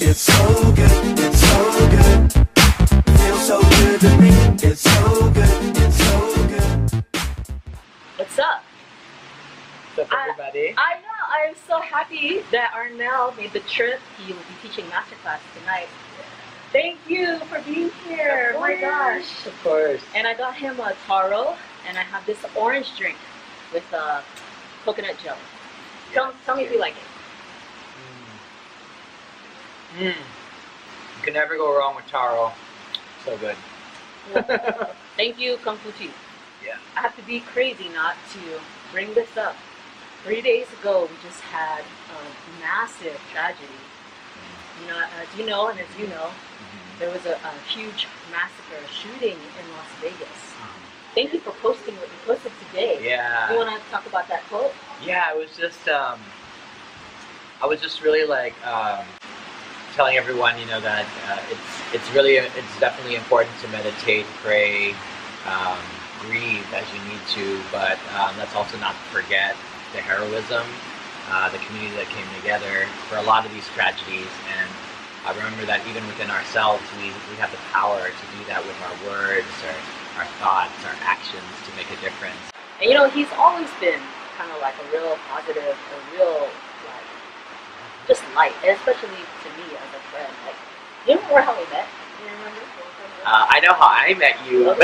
It's so good, it's so good. Feels so good to me. It's so good, it's so good. What's up? What's up, everybody? I know, I'm so happy that Arnel made the trip. He will be teaching masterclass tonight. Thank you for being here. Oh my gosh. Of course. And I got him a taro, and I have this orange drink with coconut jelly. Tell me if you like it. You can never go wrong with taro. So good. Thank you, Kung Fu Tea. Yeah. I have to be crazy not to bring this up. 3 days ago, we just had a massive tragedy. You know, as you know, and as you know, there was a huge massacre shooting in Las Vegas. Thank you for posting what you posted today. Yeah. You want to talk about that quote? Yeah, I was just really like telling everyone, you know, that it's definitely important to meditate, pray, grieve as you need to, but let's also not forget the heroism, the community that came together for a lot of these tragedies. And I remember that even within ourselves, we have the power to do that with our words, our thoughts, our actions to make a difference. And you know, he's always been kind of like a real positive, a real like just light, and especially to me as a friend. Like, you remember how we met? You remember? I know how I met you.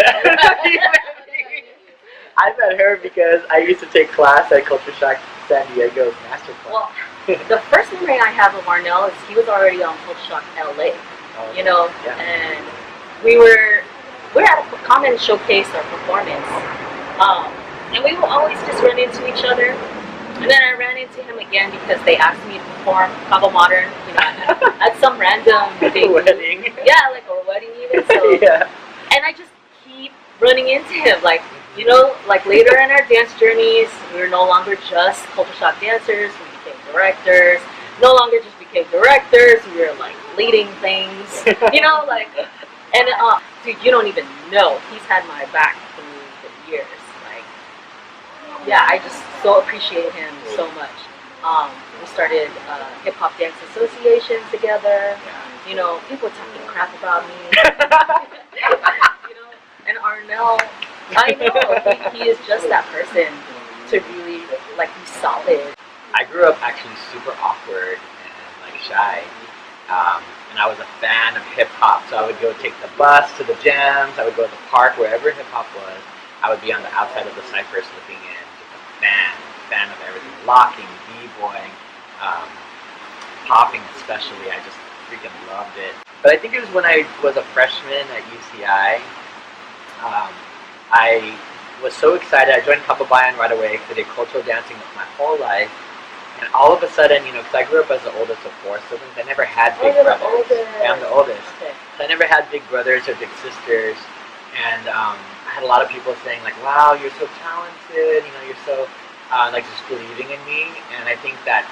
I met her because I used to take class at Culture Shock San Diego's master class. Well, the first memory I have of Arnel is he was already on Culture Shock LA. You know, yeah. And we're at a common showcase or performance, and we will always just run into each other. And then I ran into him again because they asked me to perform Kaba Modern, you know, at some random wedding. Yeah, like a wedding even. So, yeah. And I just keep running into him, like, you know, like later in our dance journeys, we were no longer just Culture Shock dancers. We became directors. No longer just became directors. We were like leading things, you know, like. And dude, you don't even know. He's had my back through the years. Like, yeah, I just so appreciate him so much. We started hip hop dance associations together. You know, people were talking crap about me. You know, and Arnel, I know he is just that person to really like be solid. I grew up actually super awkward and like shy. And I was a fan of hip-hop, so I would go take the bus to the jams, I would go to the park, wherever hip-hop was. I would be on the outside of the cyphers looking in, just a fan of everything, locking, b-boying, popping especially. I just freaking loved it. But I think it was when I was a freshman at UCI, I was so excited. I joined Kaba right away because I did cultural dancing my whole life. And all of a sudden, you know, because I grew up as the oldest of 4 siblings, I never had big brothers. Yeah, I'm the oldest. Okay. So I never had big brothers or big sisters. And I had a lot of people saying, like, wow, you're so talented, you know, you're so, like, just believing in me. And I think that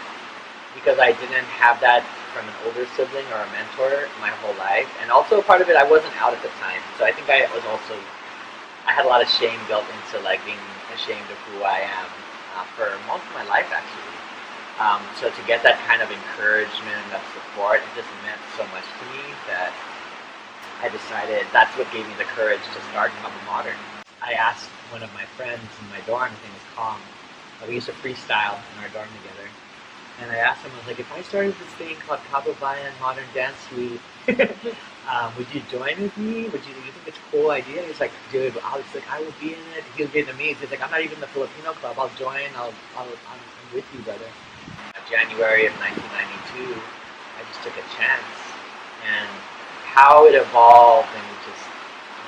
because I didn't have that from an older sibling or a mentor my whole life, and also part of it, I wasn't out at the time. So I think I had a lot of shame built into, like, being ashamed of who I am for most of my life, actually. So to get that kind of encouragement, that support, it just meant so much to me that I decided that's what gave me the courage to start Kaba Modern. I asked one of my friends in my dorm, his name was Kong, we used to freestyle in our dorm together, and I asked him, I was like, if I started this thing called Kaba Modern Dance Suite, would you join with me? Do you think it's a cool idea? He's like, dude, I will be in it. He was Vietnamese. He's like, I'm not even the Filipino club. I'll join. I'm with you, brother. January of 1992, I just took a chance, and how it evolved and it just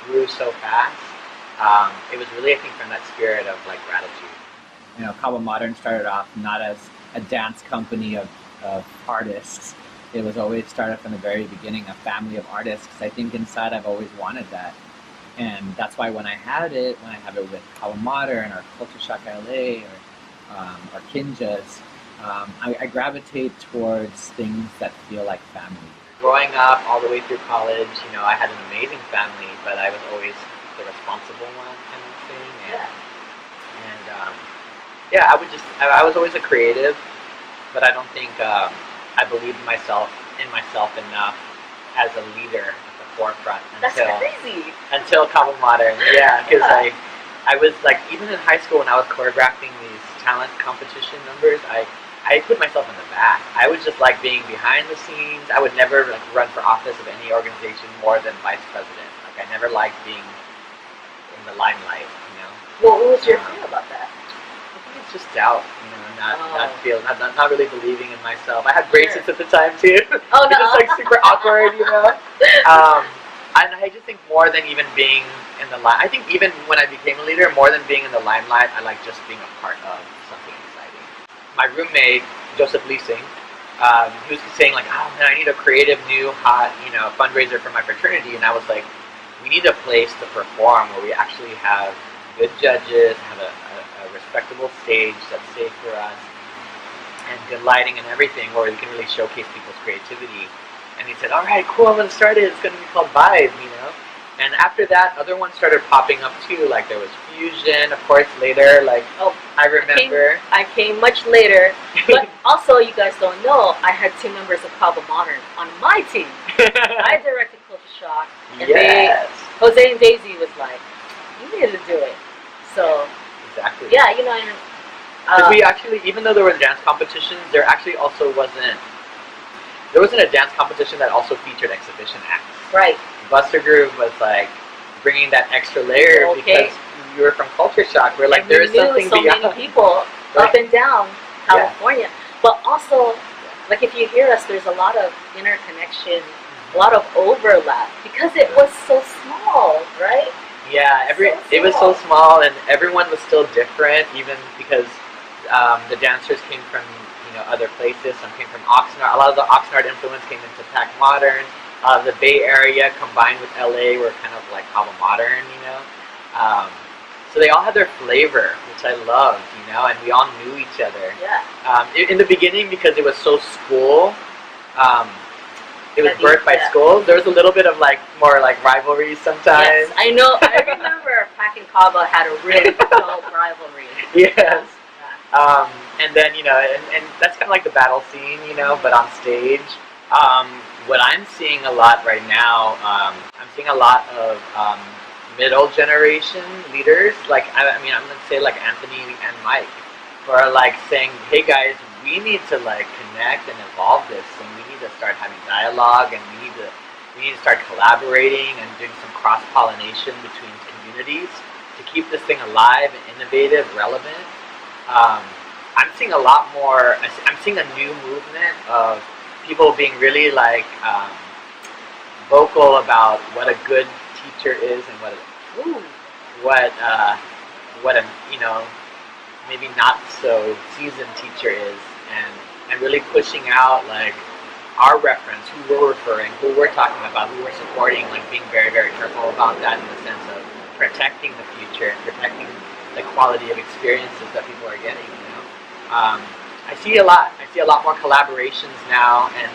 grew so fast. It was really, I think, from that spirit of like gratitude. You know, Kaba Modern started off not as a dance company of artists. It was always started from the very beginning, a family of artists. I think inside I've always wanted that, and that's why when I have it with Kaba Modern or Culture Shock LA or Kinjaz. I gravitate towards things that feel like family. Growing up all the way through college, you know, I had an amazing family, but I was always the responsible one kind of thing. I was always a creative, but I don't think I believed in myself in myself enough as a leader at the forefront That's crazy. until Kaba Modern. Yeah, because Yeah. I was like, even in high school when I was choreographing these talent competition numbers, I put myself in the back. I was just like being behind the scenes. I would never like run for office of any organization more than vice president. Like I never liked being in the limelight, you know. Well, what was your fear about that? I think it's just doubt, you know, not really believing in myself. I had braces at the time too. Oh no. Just like super awkward, you know. And I just think more than even being in the limelight, I think even when I became a leader, more than being in the limelight, I like just being a part of something exciting. My roommate, Joseph Leasing, he was saying like, oh man, I need a creative, new, hot, you know, fundraiser for my fraternity. And I was like, we need a place to perform where we actually have good judges, have a respectable stage that's safe for us, and good lighting and everything where we can really showcase people's creativity. And he said, all right, cool, I'm going to start it. It's going to be called Vibe, you know. And after that, other ones started popping up too. Like there was Fusion, of course, later. Like, I remember. I came much later. But also, you guys don't know, I had 2 members of Kaba Modern on my team. I directed Culture Shock. And Jose and Daisy was like, you need to do it. So, exactly. Yeah, you know, and we actually, even though there were dance competitions, there actually also wasn't a dance competition that also featured exhibition acts. Right. Buster Groove was like bringing that extra layer because you were from Culture Shock. We're like, there is something so beyond. many people up and down California. But also, like if you hear us, there's a lot of interconnection, a lot of overlap because it was so small, right? Yeah, it was so small, and everyone was still different, even because the dancers came from other places. Some came from Oxnard. A lot of the Oxnard influence came into Pac Modern. The Bay Area combined with LA were kind of like Kaba Modern, you know. So they all had their flavor, which I loved, you know, and we all knew each other. Yeah. In the beginning, because it was so school, it was birthed by school. There was a little bit of like more like rivalry sometimes. Yes, I know. I remember Pac and Kaba had a really dope rivalry. Yes. And then, you know, and that's kind of like the battle scene, you know, but on stage. What I'm seeing a lot right now, I'm seeing a lot of middle generation leaders, like, I mean, I'm going to say like Anthony and Mike, who are like saying, hey guys, we need to like connect and evolve this, and we need to start having dialogue, and we need to start collaborating and doing some cross-pollination between communities to keep this thing alive and innovative, relevant. I'm seeing a lot more, I'm seeing a new movement of people being really like vocal about what a good teacher is and what a, you know, maybe not so seasoned teacher is, and really pushing out like our reference, who we're referring, who we're talking about, who we're supporting, like being very, very careful about that in the sense of protecting the future and protecting the quality of experiences that people are getting, you know. I see a lot more collaborations now, and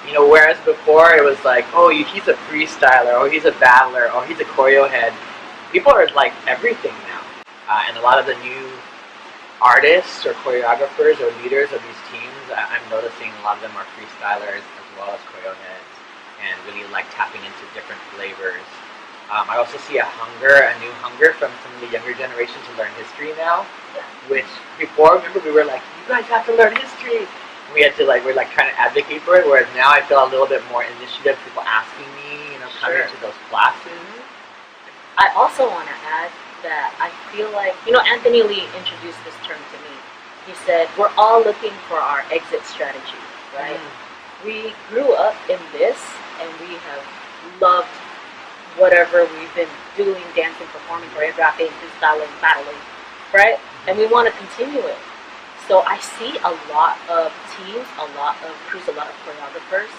you know, whereas before it was like, oh, he's a freestyler, or he's a battler, or he's a choreo head. People are like everything now, and a lot of the new artists or choreographers or leaders of these teams, I'm noticing a lot of them are freestylers as well as choreo heads, and really like tapping into different flavors. I also see a new hunger from some of the younger generation to learn history now, which before, remember, we were like, you guys have to learn history. We had to we're trying to advocate for it, whereas now I feel a little bit more initiative, people asking me, you know, coming to those classes. I also want to add that I feel like, you know, Anthony Lee introduced this term to me. He said, we're all looking for our exit strategy, right? We grew up in this, and we have loved whatever we've been doing, dancing, performing, choreographing, freestyling, battling, right? And we want to continue it. So I see a lot of teams, a lot of crews, a lot of choreographers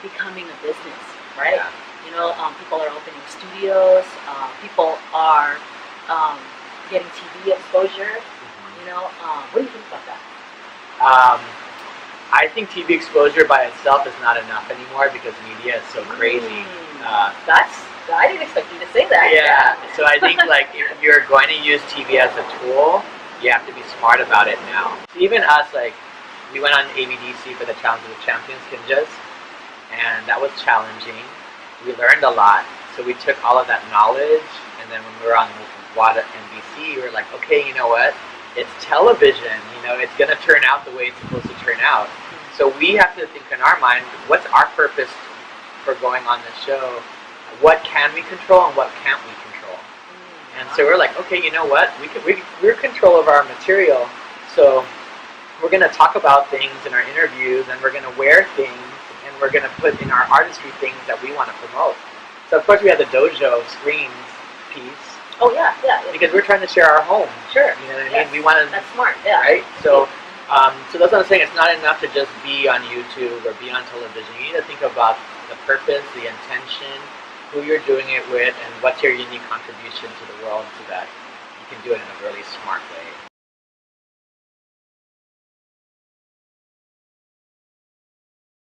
becoming a business, right? Yeah. You know, people are opening studios, people are getting TV exposure, you know. What do you think about that? I think TV exposure by itself is not enough anymore because media is so crazy. I didn't expect you to say that. Yeah. So I think like if you're going to use TV as a tool, you have to be smart about it now. Even us, like, we went on ABDC for the Challenge of the Champions, Kinjaz, and that was challenging. We learned a lot, so we took all of that knowledge, and then when we were on WADA NBC, we were like, okay, you know what? It's television. You know, it's gonna turn out the way it's supposed to turn out. So we have to think in our mind, what's our purpose for going on the show? What can we control and what can't we control? And so we're like, okay, you know what? We're control of our material. So we're going to talk about things in our interviews, and we're going to wear things, and we're going to put in our artistry things that we want to promote. So of course we have the dojo screens piece. Oh yeah. Because we're trying to share our home. Sure. You know what I mean? We want to. That's smart. Yeah. Right. So. So that's what I'm saying. It's not enough to just be on YouTube or be on television. You need to think about the purpose, the intention, who you're doing it with, and what's your unique contribution to the world so that you can do it in a really smart way.